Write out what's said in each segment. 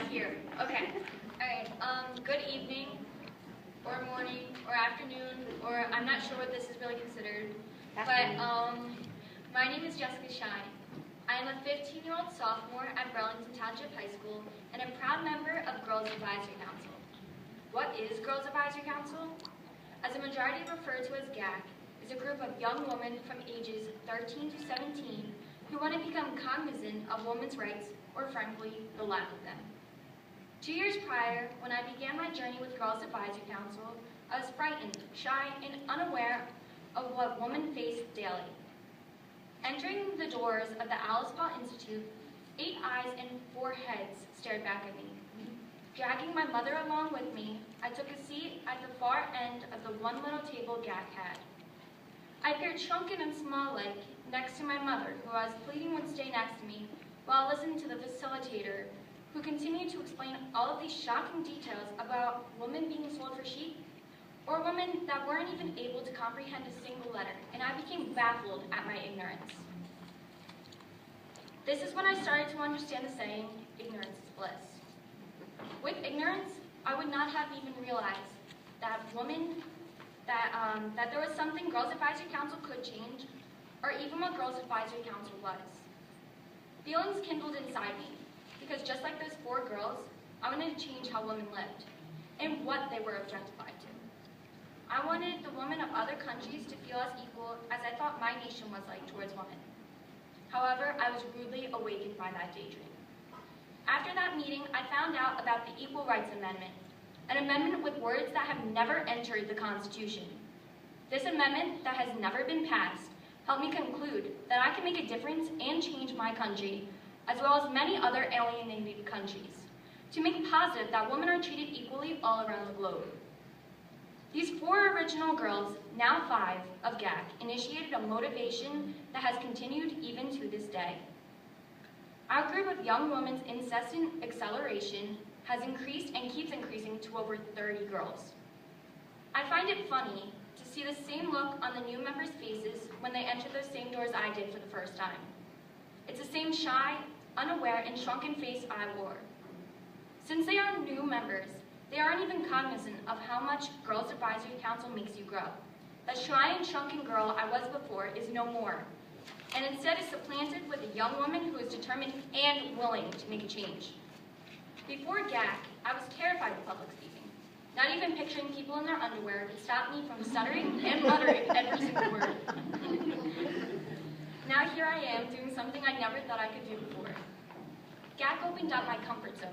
here. Okay. Alright, good evening, or morning, or afternoon, or I'm not sure what this is really considered. But, my name is Jessica Shine. I am a 15-year-old sophomore at Burlington Township High School and a proud member of Girls Advisory Council. What is Girls Advisory Council? As a majority refer to as GAC, is a group of young women from ages 13 to 17 who want to become cognizant of women's rights, or frankly, the lack of them. 2 years prior, when I began my journey with Girls Advisory Council, I was frightened, shy, and unaware of what women face daily. Entering the doors of the Alice Paul Institute, 8 eyes and 4 heads stared back at me. Dragging my mother along with me, I took a seat at the far end of the one little table GAC had. I appeared shrunken and small-like next to my mother, who I was pleading would stay next to me, while I listened to the facilitator, who continued to explain all of these shocking details about women being sold for sheep, or women that weren't even able to comprehend a single letter, and I became baffled at my ignorance. This is when I started to understand the saying, ignorance is bliss. With ignorance, I would not have even realized that that there was something Girls Advisory Council could change, or even what Girls Advisory Council was. Feelings kindled inside me, because just like those 4 girls, I wanted to change how women lived, and what they were objectified to. I wanted the women of other countries to feel as equal as I thought my nation was like towards women. However, I was rudely awakened by that daydream. After that meeting, I found out about the Equal Rights Amendment, an amendment with words that have never entered the Constitution. This amendment that has never been passed helped me conclude that I can make a difference and change my country, as well as many other alienated countries, to make it positive that women are treated equally all around the globe. These 4 original girls, now 5, of GAC, initiated a motivation that has continued even to this day. Our group of young women's incessant acceleration has increased and keeps increasing to over 30 girls. I find it funny to see the same look on the new members' faces when they enter those same doors I did for the first time. It's the same shy, unaware, and shrunken face I wore. Since they are new members, they aren't even cognizant of how much Girls Advisory Council makes you grow. That shy and shrunken girl I was before is no more, and instead is supplanted with a young woman who is determined and willing to make a change. Before GAC, I was terrified of public speaking. Not even picturing people in their underwear could stop me from stuttering and muttering every single word. Now here I am doing something I never thought I could do before. GAC opened up my comfort zone.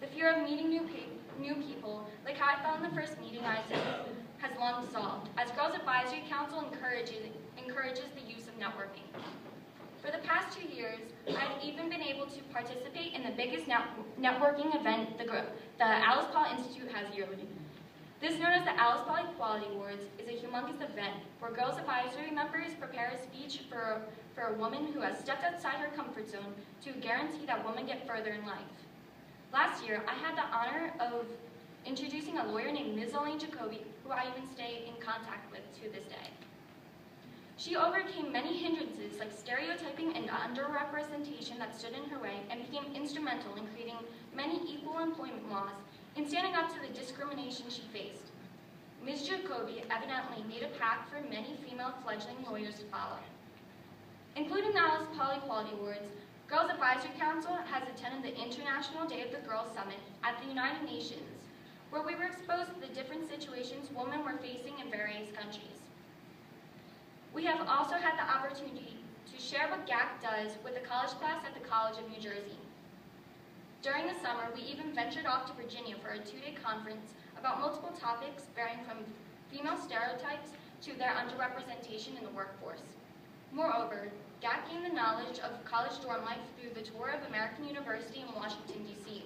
The fear of meeting new people, like how I felt in the first meeting I attended, has long dissolved, as Girls Advisory Council encourages the use of networking. For the past 2 years, I've even been able to participate in the biggest networking event the Alice Paul Institute has yearly. This, known as the Alice Paul Equality Awards, is a humongous event where Girls Advisory members prepare a speech for a woman who has stepped outside her comfort zone to guarantee that women get further in life. Last year, I had the honor of introducing a lawyer named Ms. Elaine Jacoby, who I even stay in contact with to this day. She overcame many hindrances like stereotyping and underrepresentation that stood in her way, and became instrumental in creating many equal employment laws and standing up to the discrimination she faced. Ms. Jacoby evidently made a path for many female fledgling lawyers to follow. Including the Alice Paul Equality Awards, Girls Advisory Council has attended the International Day of the Girls Summit at the United Nations, where we were exposed to the different situations women were facing in various countries. We have also had the opportunity to share what GAC does with a college class at the College of New Jersey. During the summer, we even ventured off to Virginia for a 2-day conference about multiple topics varying from female stereotypes to their underrepresentation in the workforce. Moreover, GAC gained the knowledge of college dorm life through the tour of American University in Washington, D.C.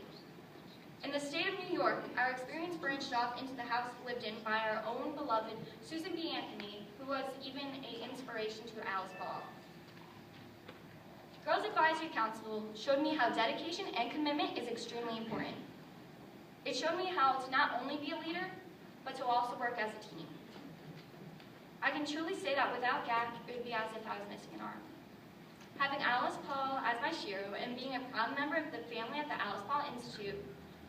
In the state of New York, our experience branched off into the house lived in by our own beloved Susan B. Anthony, who was even an inspiration to Alice Paul. Girls Advisory Council showed me how dedication and commitment is extremely important. It showed me how to not only be a leader, but to also work as a team. I can truly say that without GAC, it would be as if I was missing an arm. Having Alice Paul as my shero and being a proud member of the family at the Alice Paul Institute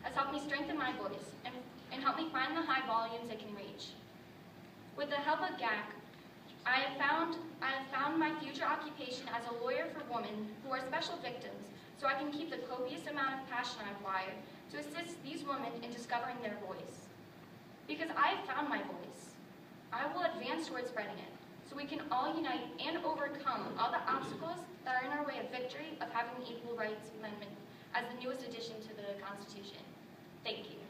has helped me strengthen my voice and helped me find the high volumes it can reach. With the help of GAC, I have found my future occupation as a lawyer for women who are special victims, so I can keep the copious amount of passion I've wired to assist these women in discovering their voice. Because I have found my voice, I will advance towards spreading it, so we can all unite and overcome all the obstacles that are in our way of victory of having the Equal Rights Amendment as the newest addition to the Constitution. Thank you.